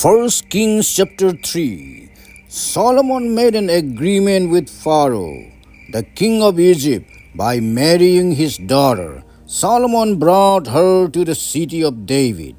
First Kings chapter 3. Solomon made an agreement with Pharaoh, the king of Egypt, by marrying his daughter. Solomon brought her to the city of David.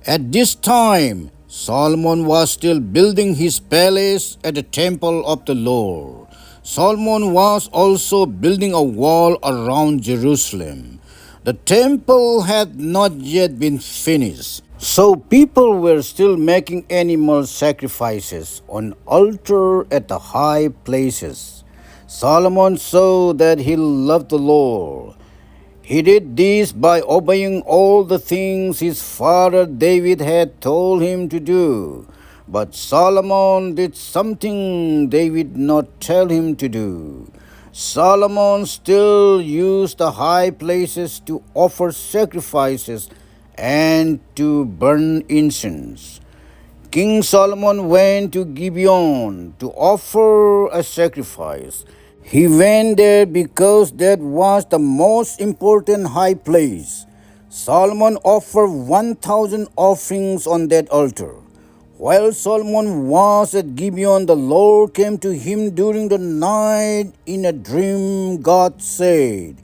At this time, Solomon was still building his palace at the temple of the Lord. Solomon was also building a wall around Jerusalem. The temple had not yet been finished, so people were still making animal sacrifices on altar at the high places. Solomon saw that he loved the Lord. He did this by obeying all the things his father David had told him to do. But Solomon did something David did not tell him to do. Solomon still used the high places to offer sacrifices and to burn incense. King Solomon went to Gibeon to offer a sacrifice. He went there because that was the most important high place. Solomon offered 1,000 offerings on that altar. While Solomon was at Gibeon, the Lord came to him during the night in a dream. God said,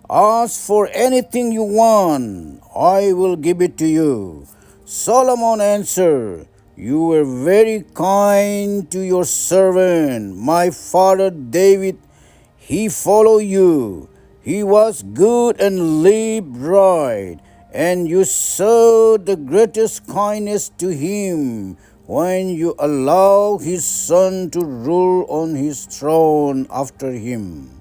"Ask for anything you want, I will give it to you." Solomon answered, "You were very kind to your servant, my father David. He followed you. He was good and lived right, and you showed the greatest kindness to him when you allowed his son to rule on his throne after him.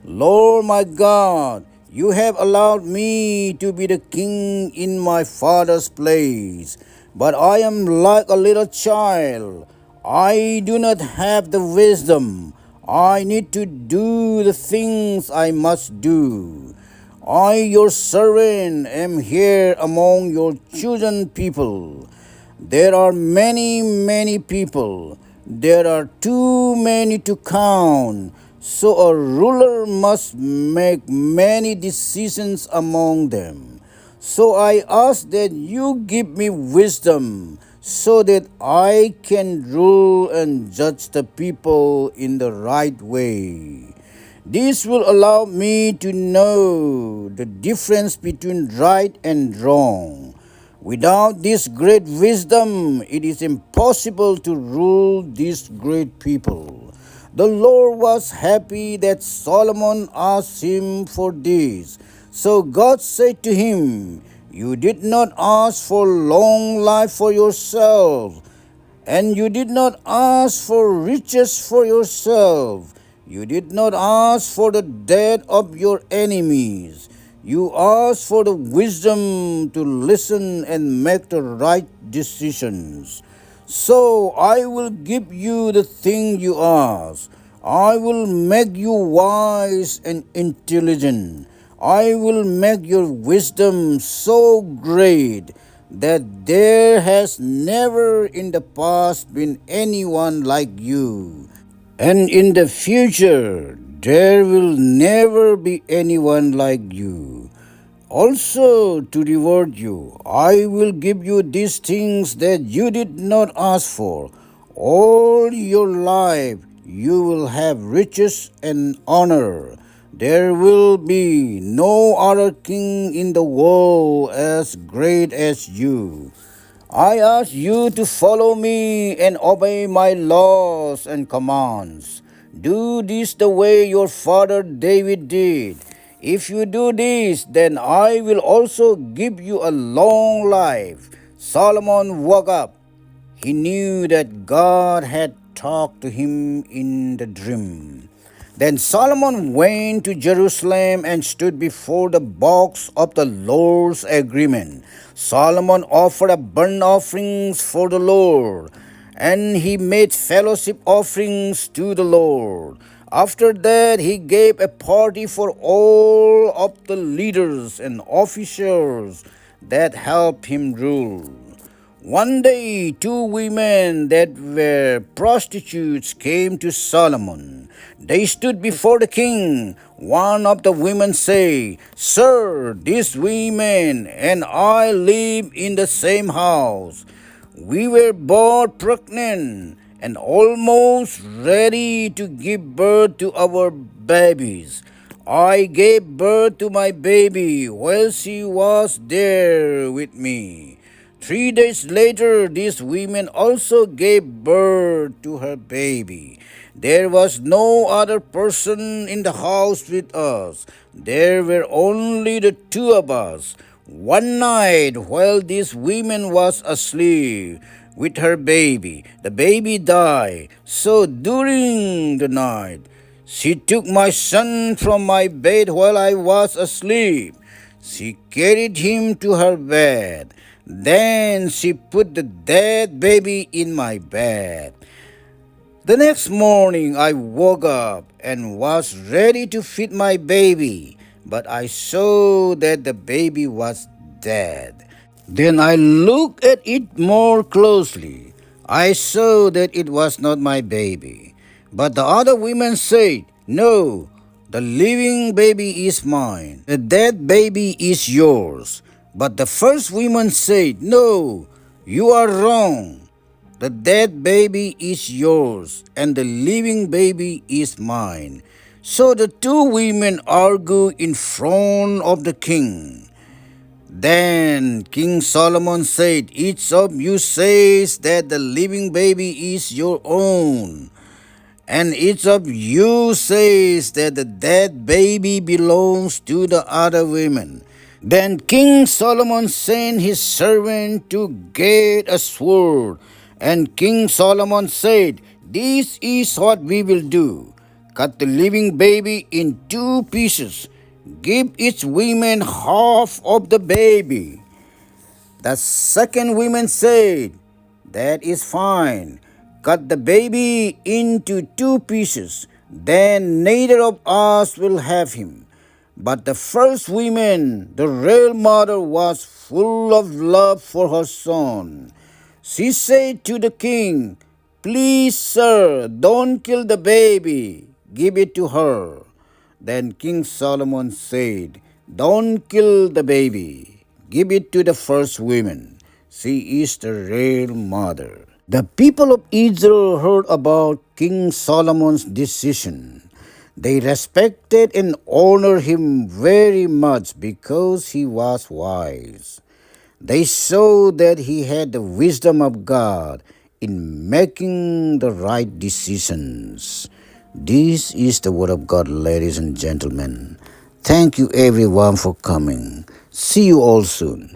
Lord my God, you have allowed me to be the king in my father's place, but I am like a little child. I do not have the wisdom. I need to do the things I must do. I, your servant, am here among your chosen people. There are many, many people. There are too many to count. So a ruler must make many decisions among them. So I ask that you give me wisdom so that I can rule and judge the people in the right way. This will allow me to know the difference between right and wrong. Without this great wisdom, it is impossible to rule these great people." The Lord was happy that Solomon asked him for this. So God said to him, "You did not ask for long life for yourself, and you did not ask for riches for yourself. You did not ask for the death of your enemies. You asked for the wisdom to listen and make the right decisions. So I will give you the thing you ask. I will make you wise and intelligent. I will make your wisdom so great that there has never in the past been anyone like you. And in the future, there will never be anyone like you. Also, to reward you, I will give you these things that you did not ask for. All your life you will have riches and honor. There will be no other king in the world as great as you. I ask you to follow me and obey my laws and commands. Do this the way your father David did. If you do this, then I will also give you a long life." Solomon woke up. He knew that God had talked to him in the dream. Then Solomon went to Jerusalem and stood before the box of the Lord's agreement. Solomon offered a burnt offerings for the Lord, and he made fellowship offerings to the Lord. After that, he gave a party for all of the leaders and officers that helped him rule. One day, two women that were prostitutes came to Solomon. They stood before the king. One of the women said, "Sir, these women and I live in the same house. we were both pregnant and almost ready to give birth to our babies. I gave birth to my baby while she was there with me. 3 days later, these women also gave birth to her baby. There was no other person in the house with us. There were only the two of us. One night, while this woman was asleep with her baby, the baby died. So during the night, she took my son from my bed while I was asleep. She carried him to her bed. Then she put the dead baby in my bed. The next morning I woke up and was ready to feed my baby, but I saw that the baby was dead. Then I looked at it more closely. I saw that it was not my baby. But the other women said, "No, the living baby is mine. The dead baby is yours." But the first woman said, "No, you are wrong. The dead baby is yours, and the living baby is mine." So the two women argued in front of the king. Then King Solomon said, "Each of you says that the living baby is your own, and each of you says that the dead baby belongs to the other women." Then King Solomon sent his servant to get a sword. And King Solomon said, "This is what we will do. Cut the living baby in 2 pieces. Give each woman half of the baby." The second woman said, "That is fine. Cut the baby into 2 pieces. Then neither of us will have him." But the first woman, the real mother, was full of love for her son. She said to the king, "Please, sir, don't kill the baby. Give it to her." Then King Solomon said, "Don't kill the baby. Give it to the first woman. She is the real mother." The people of Israel heard about King Solomon's decision. They respected and honored him very much because he was wise. They saw that he had the wisdom of God in making the right decisions. This is the word of God, ladies and gentlemen. Thank you everyone for coming. See you all soon.